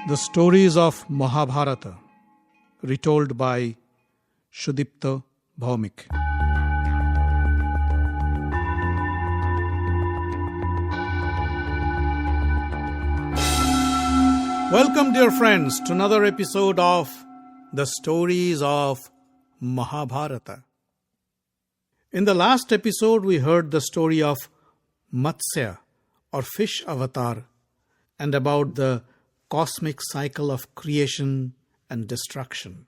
The stories of Mahabharata, retold by Sudipta Bhaumik. Welcome, dear friends, to another episode of The Stories of Mahabharata. In the last episode, we heard the story of Matsya, or fish avatar, and about the cosmic cycle of creation and destruction.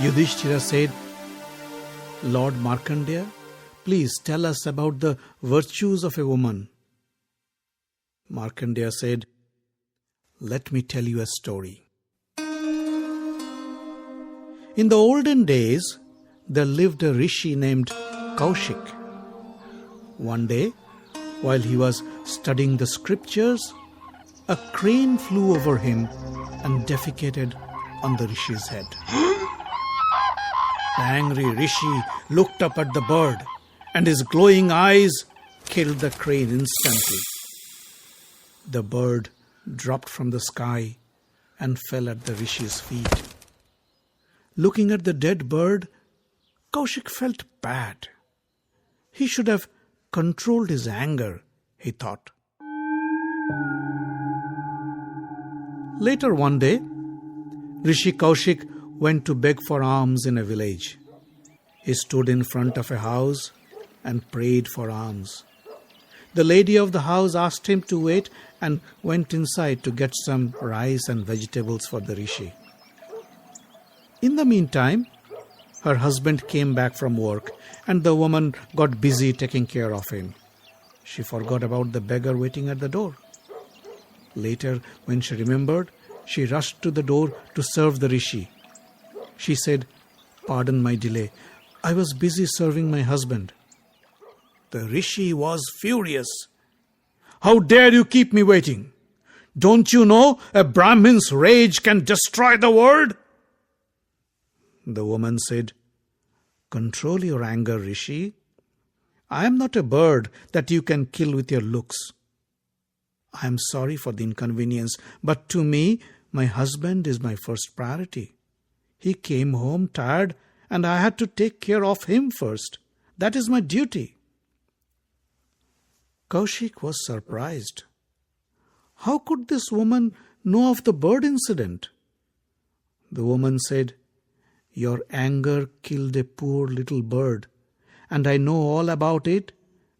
Yudhishthira said, "Lord Markandeya, please tell us about the virtues of a woman." Markandeya said, "Let me tell you a story. In the olden days, there lived a rishi named Kaushik. One day, while he was studying the scriptures, a crane flew over him and defecated on the rishi's head. The angry rishi looked up at the bird, and his glowing eyes killed the crane instantly. The bird dropped from the sky and fell at the rishi's feet. Looking at the dead bird, Kaushik felt bad. He should have controlled his anger, he thought. Later one day, Rishi Kaushik went to beg for alms in a village. He stood in front of a house and prayed for alms. The lady of the house asked him to wait and went inside to get some rice and vegetables for the rishi. In the meantime, her husband came back from work and the woman got busy taking care of him. She forgot about the beggar waiting at the door. Later, when she remembered, she rushed to the door to serve the rishi. She said, "Pardon my delay. I was busy serving my husband." The rishi was furious. "How dare you keep me waiting? Don't you know a Brahmin's rage can destroy the world?" The woman said, "Control your anger, Rishi. I am not a bird that you can kill with your looks. I am sorry for the inconvenience, but to me, my husband is my first priority. He came home tired and I had to take care of him first. That is my duty." Kaushik was surprised. How could this woman know of the bird incident? The woman said, "Your anger killed a poor little bird, and I know all about it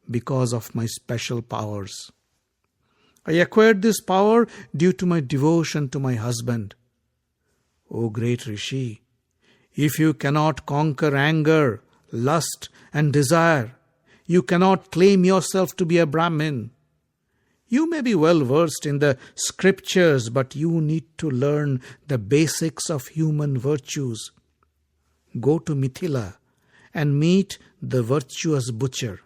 because of my special powers. I acquired this power due to my devotion to my husband. O great Rishi, if you cannot conquer anger, lust, and desire, you cannot claim yourself to be a Brahmin. You may be well versed in the scriptures, but you need to learn the basics of human virtues. Go to Mithila and meet the Virtuous butcher.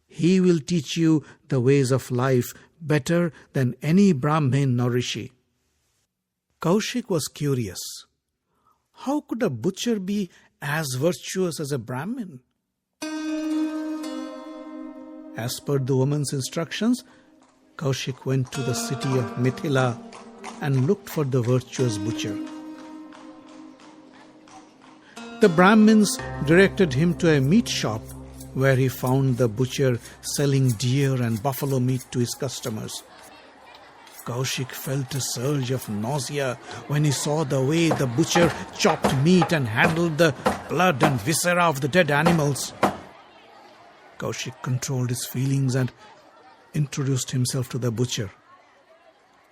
He will teach you the ways of life better than any Brahmin or Rishi." Kaushik was curious. How could a butcher be as virtuous as a Brahmin? As per the woman's instructions, Kaushik went to the city of Mithila and looked for the Virtuous butcher. The Brahmins directed him to a meat shop where he found the butcher selling deer and buffalo meat to his customers. Kaushik felt a surge of nausea when he saw the way the butcher chopped meat and handled the blood and viscera of the dead animals. Kaushik controlled his feelings and introduced himself to the butcher.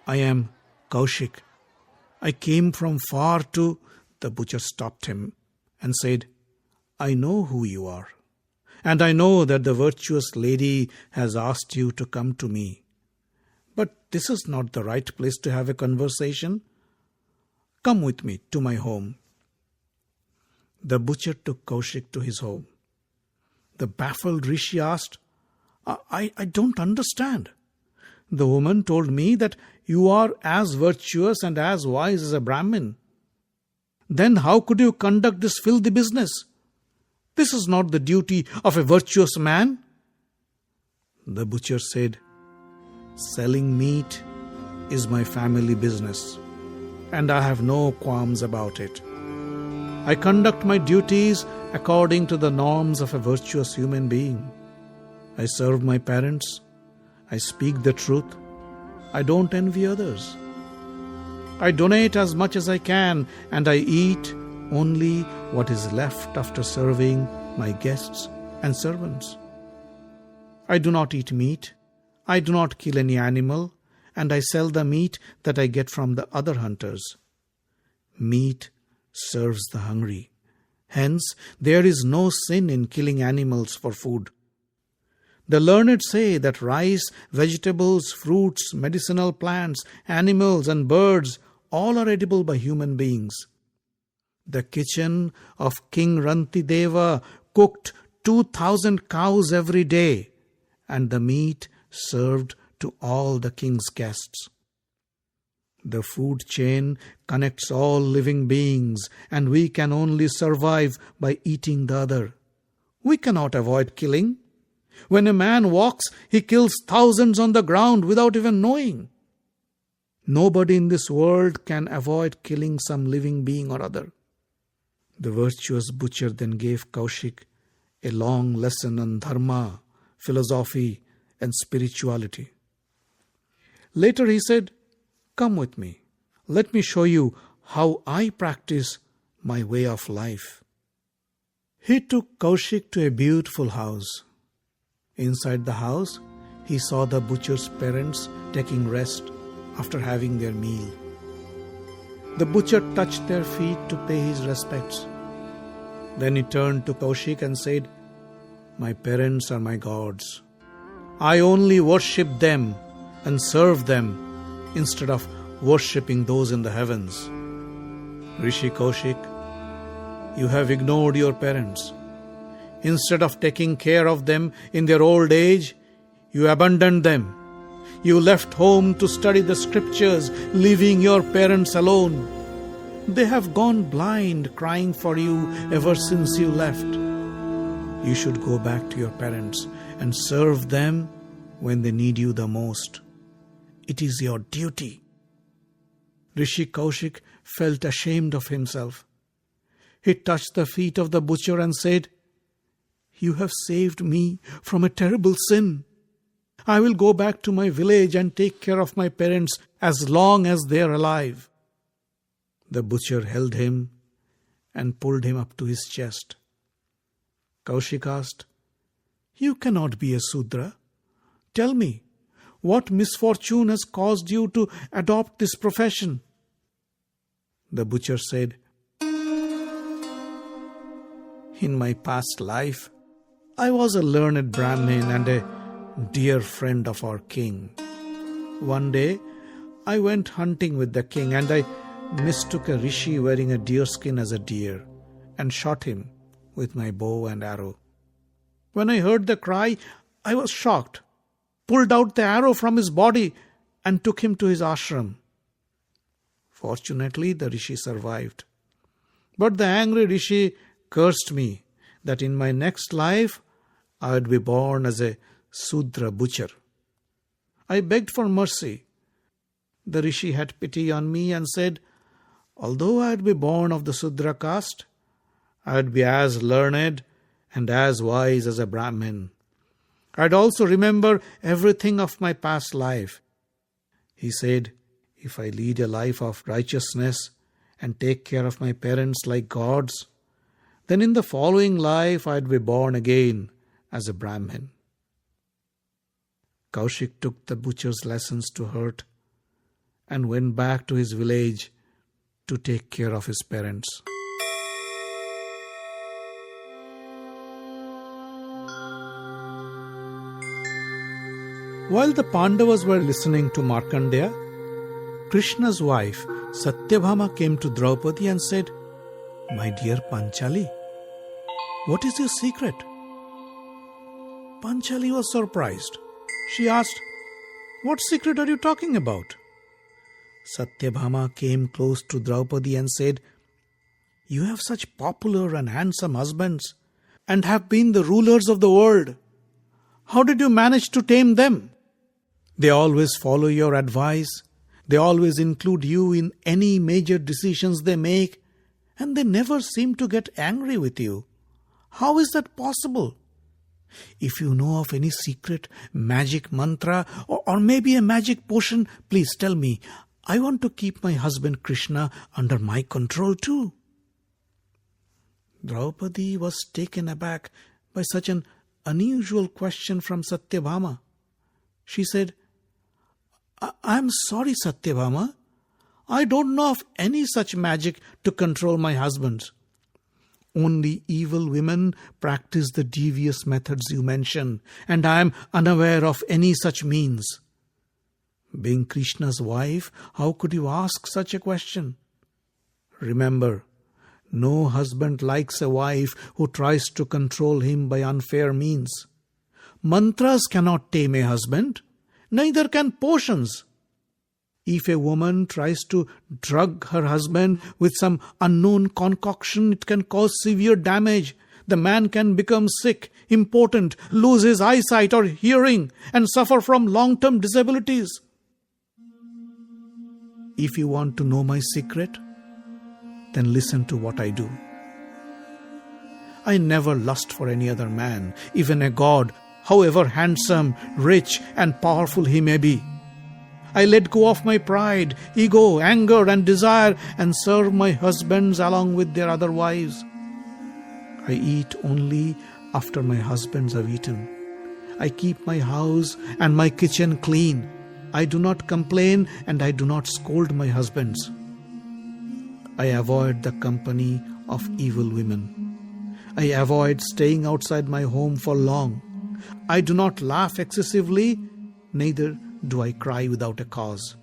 "I am Kaushik. I came from far to..." The butcher stopped him and said, "I know who you are, and I know that the virtuous lady has asked you to come to me. But this is not the right place to have a conversation. Come with me to my home." The butcher took Kaushik to his home. The baffled rishi asked, I don't understand. The woman told me that you are as virtuous and as wise as a Brahmin. Then how could you conduct this filthy business? This is not the duty of a virtuous man." The butcher said, "Selling meat is my family business, and I have no qualms about it. I conduct my duties according to the norms of a virtuous human being. I serve my parents. I speak the truth. I don't envy others. I donate as much as I can, and I eat only what is left after serving my guests and servants. I do not eat meat. I do not kill any animal, and I sell the meat that I get from the other hunters. Meat serves the hungry. Hence, there is no sin in killing animals for food. The learned say that rice, vegetables, fruits, medicinal plants, animals and birds all are edible by human beings. The kitchen of King Rantideva cooked 2,000 cows every day, and the meat served to all the king's guests. The food chain connects all living beings, and we can only survive by eating the other. We cannot avoid killing. When a man walks, he kills thousands on the ground without even knowing. Nobody in this world can avoid killing some living being or other." The virtuous butcher then gave Kaushik a long lesson on dharma, philosophy, and spirituality. Later he said, "Come with me. Let me show you how I practice my way of life." He took Kaushik to a beautiful house. Inside the house, he saw the butcher's parents taking rest after having their meal. The butcher touched their feet to pay his respects. Then he turned to Kaushik and said, "My parents are my gods. I only worship them and serve them instead of worshipping those in the heavens. Rishi Kaushik, you have ignored your parents. Instead of taking care of them in their old age, you abandoned them. You left home to study the scriptures, leaving your parents alone. They have gone blind, crying for you ever since you left. You should go back to your parents and serve them when they need you the most. It is your duty." Rishi Kaushik felt ashamed of himself. He touched the feet of the butcher and said, "You have saved me from a terrible sin. I will go back to my village and take care of my parents as long as they are alive." The butcher held him and pulled him up to his chest. Kaushik asked, "You cannot be a Sudra. Tell me, what misfortune has caused you to adopt this profession?" The butcher said, "In my past life, I was a learned Brahmin and a dear friend of our king. One day, I went hunting with the king, and I mistook a rishi wearing a deer skin as a deer and shot him with my bow and arrow. When I heard the cry, I was shocked, pulled out the arrow from his body and took him to his ashram. Fortunately, the rishi survived. But the angry rishi cursed me that in my next life I would be born as a Sudra butcher. I begged for mercy. The rishi had pity on me and said, although I would be born of the Sudra caste, I would be as learned and as wise as a Brahmin. I would also remember everything of my past life. He said, if I lead a life of righteousness and take care of my parents like gods, then in the following life I would be born again as a Brahmin. Kaushik took the butcher's lessons to heart and went back to his village to take care of his parents. While the Pandavas were listening to Markandeya, Krishna's wife Satyabhama came to Draupadi and said, My dear Panchali, what is your secret? Panchali was surprised. She asked, What secret are you talking about? Satyabhama came close to Draupadi and said, "You have such popular and handsome husbands and have been the rulers of the world. How did you manage to tame them? They always follow your advice. They always include you in any major decisions they make, and they never seem to get angry with you. How is that possible? If you know of any secret, magic mantra, or maybe a magic potion, please tell me. I want to keep my husband Krishna under my control too." Draupadi was taken aback by such an unusual question from Satyabhama. She said, I am sorry, Satyabhama. I don't know of any such magic to control my husbands. Only evil women practice the devious methods you mention, and I am unaware of any such means. Being Krishna's wife, how could you ask such a question? Remember, no husband likes a wife who tries to control him by unfair means. Mantras cannot tame a husband, neither can potions. If a woman tries to drug her husband with some unknown concoction, it can cause severe damage. The man can become sick, impotent, lose his eyesight or hearing, and suffer from long-term disabilities. If you want to know my secret, then listen to what I do. I never lust for any other man, even a god, however handsome, rich, and powerful he may be. I let go of my pride, ego, anger, and desire and serve my husbands along with their other wives. I eat only after my husbands have eaten. I keep my house and my kitchen clean. I do not complain and I do not scold my husbands. I avoid the company of evil women. I avoid staying outside my home for long. I do not laugh excessively, neither do I cry without a cause.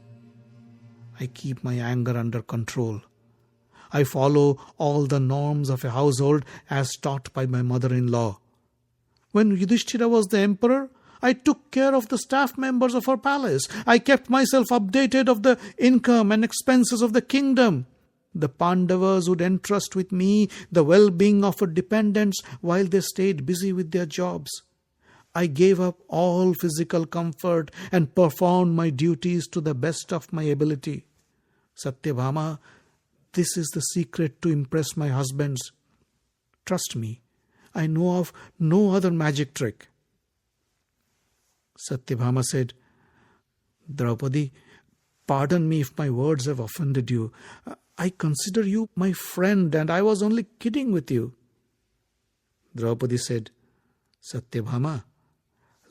I keep my anger under control. I follow all the norms of a household as taught by my mother-in-law. When Yudhishthira was the emperor, I took care of the staff members of our palace. I kept myself updated of the income and expenses of the kingdom. The Pandavas would entrust with me the well-being of our dependents while they stayed busy with their jobs. I gave up all physical comfort and performed my duties to the best of my ability. Satyabhama, this is the secret to impress my husbands. Trust me, I know of no other magic trick. Satyabhama said, Draupadi, pardon me if my words have offended you. I consider you my friend and I was only kidding with you. Draupadi said, Satyabhama,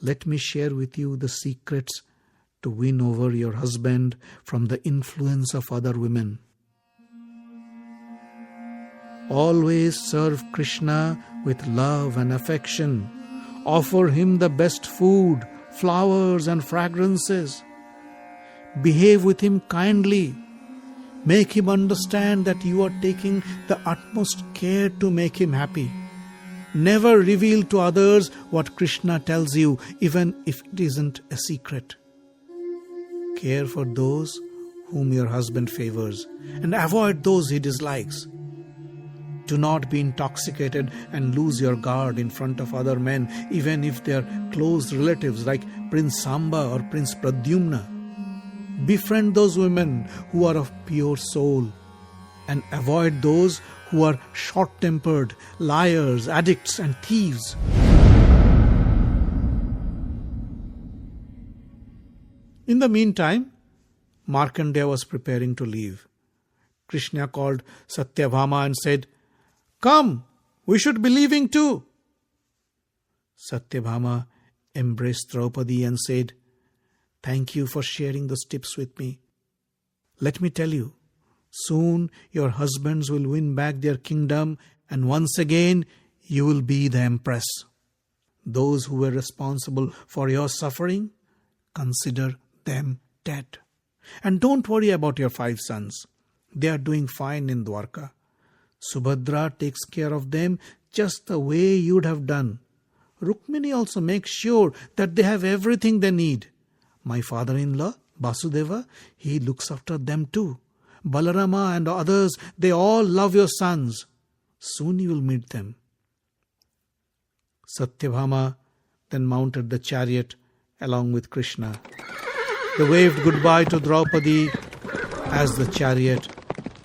let me share with you the secrets to win over your husband from the influence of other women. Always serve Krishna with love and affection. Offer him the best food, flowers and fragrances. Behave with him kindly. Make him understand that you are taking the utmost care to make him happy. Never reveal to others what Krishna tells you, even if it isn't a secret. Care for those whom your husband favors and avoid those he dislikes. Do not be intoxicated and lose your guard in front of other men, even if they are close relatives like Prince Samba or Prince Pradyumna. Befriend those women who are of pure soul and avoid those who are short-tempered, liars, addicts and thieves. In the meantime, Markandeya was preparing to leave. Krishna called Satyabhama and said, Come, we should be leaving too. Satyabhama embraced Draupadi and said, Thank you for sharing those tips with me. Let me tell you, soon your husbands will win back their kingdom and once again you will be the empress. Those who were responsible for your suffering, consider them dead. And don't worry about your 5 sons. They are doing fine in Dwarka. Subhadra takes care of them just the way you'd have done. Rukmini also makes sure that they have everything they need. My father-in-law, Vasudeva, he looks after them too. Balarama and others, they all love your sons. Soon you will meet them. Satyabhama then mounted the chariot along with Krishna. They waved goodbye to Draupadi as the chariot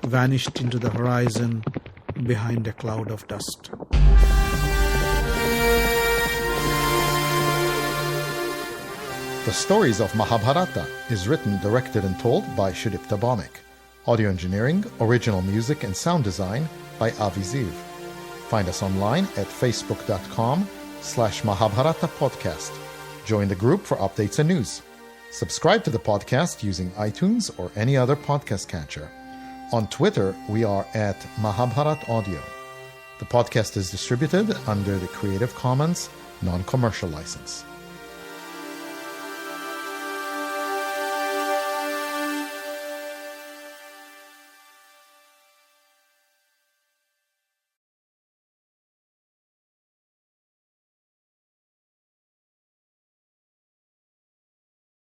vanished into the horizon behind a cloud of dust. The Stories of Mahabharata is written, directed and told by Sudipta Bhawmik. Audio engineering, original music and sound design by Avi Ziv. Find us online at facebook.com/Mahabharata podcast. Join the group for updates and news. Subscribe to the podcast using iTunes or any other podcast catcher. On Twitter, we are at Mahabharat Audio. The podcast is distributed under the Creative Commons non-commercial license.